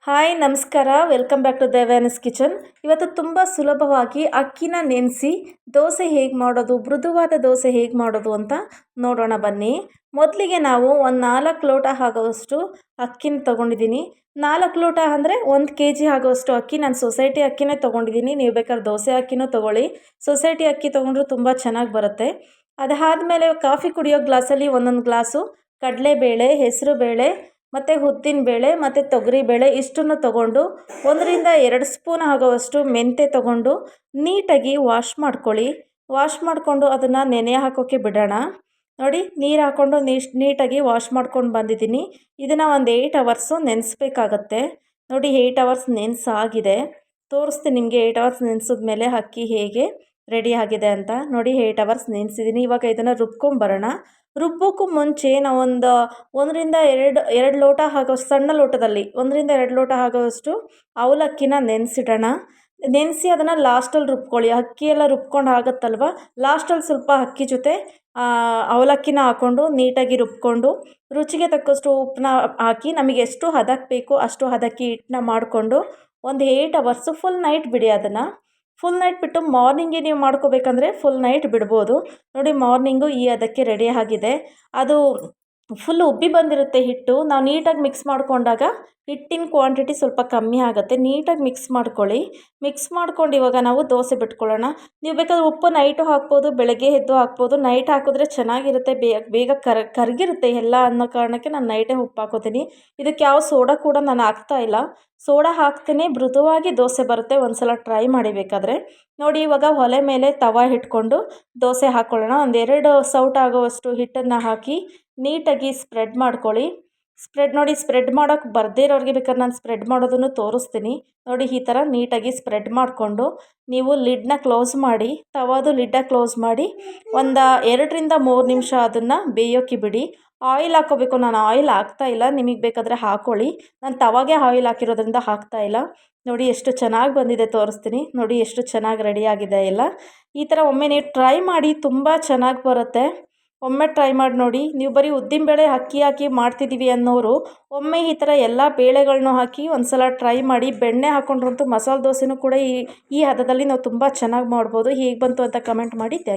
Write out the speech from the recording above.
Hi ನಮಸ್ಕಾರ, welcome back to ದೇವ್ಯಾನಸ್ kitchen. ಇವತ್ತು ತುಂಬ ಸುಲಭವಾಗಿ ಅಕ್ಕಿನ ನೆನೆಸಿ ದೋಸೆ ಹೇಗೆ ಮಾಡೋದು, ಮೃದುವಾದ ದೋಸೆ ಹೇಗೆ ಮಾಡೋದು ಅಂತ ನೋಡೋಣ ಬನ್ನಿ. ಮೊದಲಿಗೆ ನಾವು ಒಂದು 4 ಲೋಟ ಆಗೋವಷ್ಟು ಅಕ್ಕಿನ ತೊಗೊಂಡಿದ್ದೀನಿ. 4 ಲೋಟ ಅಂದರೆ 1 kg ಆಗೋವಷ್ಟು ಅಕ್ಕಿ. ನಾನು ಸೊಸೈಟಿ ಅಕ್ಕಿನೇ ತೊಗೊಂಡಿದ್ದೀನಿ. ನೀವು ಬೇಕಾದ್ರೆ ದೋಸೆ ಅಕ್ಕಿನೂ ತೊಗೊಳ್ಳಿ. ಸೊಸೈಟಿ ಅಕ್ಕಿ ತೊಗೊಂಡ್ರೂ ತುಂಬ ಚೆನ್ನಾಗಿ ಬರುತ್ತೆ. ಅದಾದಮೇಲೆ ಕಾಫಿ ಕುಡಿಯೋ ಗ್ಲಾಸಲ್ಲಿ ಒಂದೊಂದು ಗ್ಲಾಸು ಕಡಲೆಬೇಳೆ, ಹೆಸರುಬೇಳೆ ಮತ್ತು ಉದ್ದಿನಬೇಳೆ ಮತ್ತು ತೊಗರಿಬೇಳೆ ಇಷ್ಟನ್ನು ತೊಗೊಂಡು 1-2 ಸ್ಪೂನ್ ಆಗೋವಷ್ಟು ಮೆಂತ್ಯ ತೊಗೊಂಡು ನೀಟಾಗಿ ವಾಶ್ ಮಾಡ್ಕೊಳ್ಳಿ. ವಾಶ್ ಮಾಡಿಕೊಂಡು ಅದನ್ನು ನೆನೆ ಹಾಕೋಕ್ಕೆ ಬಿಡೋಣ. ನೋಡಿ, ನೀರು ಹಾಕ್ಕೊಂಡು ನೀಟಾಗಿ ವಾಶ್ ಮಾಡ್ಕೊಂಡು ಬಂದಿದ್ದೀನಿ. ಇದನ್ನು ಒಂದು 8 ಅವರ್ಸು ನೆನೆಸ್ಬೇಕಾಗತ್ತೆ. ನೋಡಿ, 8 ಅವರ್ಸ್ ನೆನೆಸಾಗಿದೆ. ತೋರಿಸ್ತೀನಿ ನಿಮಗೆ 8 ಅವರ್ಸ್ ನೆನೆಸಿದ್ಮೇಲೆ ಅಕ್ಕಿ ಹೇಗೆ ರೆಡಿ ಆಗಿದೆ ಅಂತ. ನೋಡಿ, 8 ಅವರ್ಸ್ ನೆನೆಸಿದ್ದೀನಿ. ಇವಾಗ ಇದನ್ನು ರುಬ್ಕೊಂಬರೋಣ. ರುಬ್ಬೋಕ್ಕೂ ಮುಂಚೆ ನಾವೊಂದು 1-2 ಲೋಟ ಆಗೋಷ್ಟು ಸಣ್ಣ ಲೋಟದಲ್ಲಿ 1-2 ಲೋಟ ಆಗೋವಷ್ಟು ಅವಲಕ್ಕಿನ ನೆನೆಸಿಡೋಣ. ನೆನೆಸಿ ಅದನ್ನು ಲಾಸ್ಟಲ್ಲಿ ರುಬ್ಕೊಳ್ಳಿ. ಅಕ್ಕಿ ಎಲ್ಲ ರುಬ್ಕೊಂಡು ಆಗುತ್ತಲ್ವ, ಲಾಸ್ಟಲ್ಲಿ ಸ್ವಲ್ಪ ಅಕ್ಕಿ ಜೊತೆ ಅವಲಕ್ಕಿನ ಹಾಕ್ಕೊಂಡು ನೀಟಾಗಿ ರುಬ್ಕೊಂಡು ರುಚಿಗೆ ತಕ್ಕಷ್ಟು ಉಪ್ಪನ್ನ ಹಾಕಿ ನಮಗೆ ಎಷ್ಟು ಹದಕ್ಕೆ ಬೇಕು ಅಷ್ಟು ಹದಕ್ಕೆ ಹಿಟ್ಟನ್ನ ಮಾಡಿಕೊಂಡು ಒಂದು 8 ಅವರ್ಸು ಫುಲ್ ನೈಟ್ ಬಿಡಿ. ಅದನ್ನು ಫುಲ್ ನೈಟ್ ಬಿಟ್ಟು ಮಾರ್ನಿಂಗೆ ನೀವು ಮಾಡ್ಕೋಬೇಕಂದ್ರೆ ಫುಲ್ ನೈಟ್ ಬಿಡ್ಬೋದು. ನೋಡಿ, ಮಾರ್ನಿಂಗು ಈ ಹದಕ್ಕೆ ರೆಡಿ ಆಗಿದೆ. ಅದು ಫುಲ್ ಉಬ್ಬಿ ಬಂದಿರುತ್ತೆ ಹಿಟ್ಟು. ನಾವು ನೀಟಾಗಿ ಮಿಕ್ಸ್ ಮಾಡಿಕೊಂಡಾಗ ಹಿಟ್ಟಿನ ಕ್ವಾಂಟಿಟಿ ಸ್ವಲ್ಪ ಕಮ್ಮಿ ಆಗುತ್ತೆ. ನೀಟಾಗಿ ಮಿಕ್ಸ್ ಮಾಡ್ಕೊಳ್ಳಿ. ಮಿಕ್ಸ್ ಮಾಡ್ಕೊಂಡು ಇವಾಗ ನಾವು ದೋಸೆ ಬಿಟ್ಕೊಳ್ಳೋಣ. ನೀವು ಬೇಕಾದ್ರೆ ಉಪ್ಪು ನೈಟು ಹಾಕ್ಬೋದು, ಬೆಳಗ್ಗೆ ಎದ್ದು ಹಾಕ್ಬೋದು. ನೈಟ್ ಹಾಕಿದ್ರೆ ಚೆನ್ನಾಗಿರುತ್ತೆ, ಬೇಗ ಕರಗಿರುತ್ತೆ ಎಲ್ಲ ಅನ್ನೋ ಕಾರಣಕ್ಕೆ ನಾನು ನೈಟೇ ಉಪ್ಪು ಹಾಕೋತೀನಿ. ಇದಕ್ಕೆ ಯಾವ ಸೋಡಾ ಕೂಡ ನಾನು ಹಾಕ್ತಾಯಿಲ್ಲ. ಸೋಡಾ ಹಾಕ್ತೇನೆ, ಮೃದುವಾಗಿ ದೋಸೆ ಬರುತ್ತೆ. ಒಂದು ಸಲ ಟ್ರೈ ಮಾಡಿ ಬೇಕಾದರೆ. ನೋಡಿ, ಇವಾಗ ಒಲೆ ಮೇಲೆ ತವಾ ಇಟ್ಕೊಂಡು ದೋಸೆ ಹಾಕ್ಕೊಳ್ಳೋಣ. 1-2 ಸೌಟ್ ಆಗೋವಷ್ಟು ಹಿಟ್ಟನ್ನು ಹಾಕಿ ನೀಟಾಗಿ ಸ್ಪ್ರೆಡ್ ಮಾಡ್ಕೊಳ್ಳಿ. ಸ್ಪ್ರೆಡ್ ಮಾಡೋಕ್ಕೆ ಬರದೇ ಇರೋರಿಗೆ ಬೇಕಾದ್ರೆ ನಾನು ಸ್ಪ್ರೆಡ್ ಮಾಡೋದನ್ನು ತೋರಿಸ್ತೀನಿ. ನೋಡಿ, ಈ ಥರ ನೀಟಾಗಿ ಸ್ಪ್ರೆಡ್ ಮಾಡಿಕೊಂಡು ನೀವು ಲಿಡ್ನ ಕ್ಲೋಸ್ ಮಾಡಿ, ತವಾದು ಲಿಡ್ಡ ಕ್ಲೋಸ್ ಮಾಡಿ ಒಂದು 2-3 ನಿಮಿಷ ಅದನ್ನು ಬೇಯೋಕ್ಕೆ ಬಿಡಿ. ಆಯಿಲ್ ಹಾಕ್ಕೋಬೇಕು. ನಾನು ಆಯಿಲ್ ಹಾಕ್ತಾಯಿಲ್ಲ, ನಿಮಗೆ ಬೇಕಾದರೆ ಹಾಕ್ಕೊಳ್ಳಿ. ನಾನು ತವಾಗೆ ಆಯಿಲ್ ಹಾಕಿರೋದ್ರಿಂದ ಹಾಕ್ತಾಯಿಲ್ಲ. ನೋಡಿ, ಎಷ್ಟು ಚೆನ್ನಾಗಿ ಬಂದಿದೆ ತೋರಿಸ್ತೀನಿ. ನೋಡಿ, ಎಷ್ಟು ಚೆನ್ನಾಗಿ ರೆಡಿಯಾಗಿದೆ ಎಲ್ಲ. ಈ ಥರ ಒಮ್ಮೆ ನೀವು ಟ್ರೈ ಮಾಡಿ, ತುಂಬ ಚೆನ್ನಾಗಿ ಬರುತ್ತೆ. ಒಮ್ಮೆ ಟ್ರೈ ಮಾಡಿ ನೋಡಿ. ನೀವು ಬರೀ ಉದ್ದಿನಬೇಳೆ ಅಕ್ಕಿ ಹಾಕಿ ಮಾಡ್ತಿದ್ದೀವಿ ಅನ್ನೋರು ಒಮ್ಮೆ ಈ ಥರ ಎಲ್ಲ ಬೇಳೆಗಳನ್ನೂ ಹಾಕಿ ಒಂದು ಸಲ ಟ್ರೈ ಮಾಡಿ. ಬೆಣ್ಣೆ ಹಾಕ್ಕೊಂಡ್ರಂತೂ ಮಸಾಲೆ ದೋಸೆನೂ ಕೂಡ ಈ ಹದದಲ್ಲಿ ನಾವು ತುಂಬ ಚೆನ್ನಾಗಿ ಮಾಡ್ಬೋದು. ಹೇಗೆ ಬಂತು ಅಂತ ಕಮೆಂಟ್ ಮಾಡಿ. Thank you.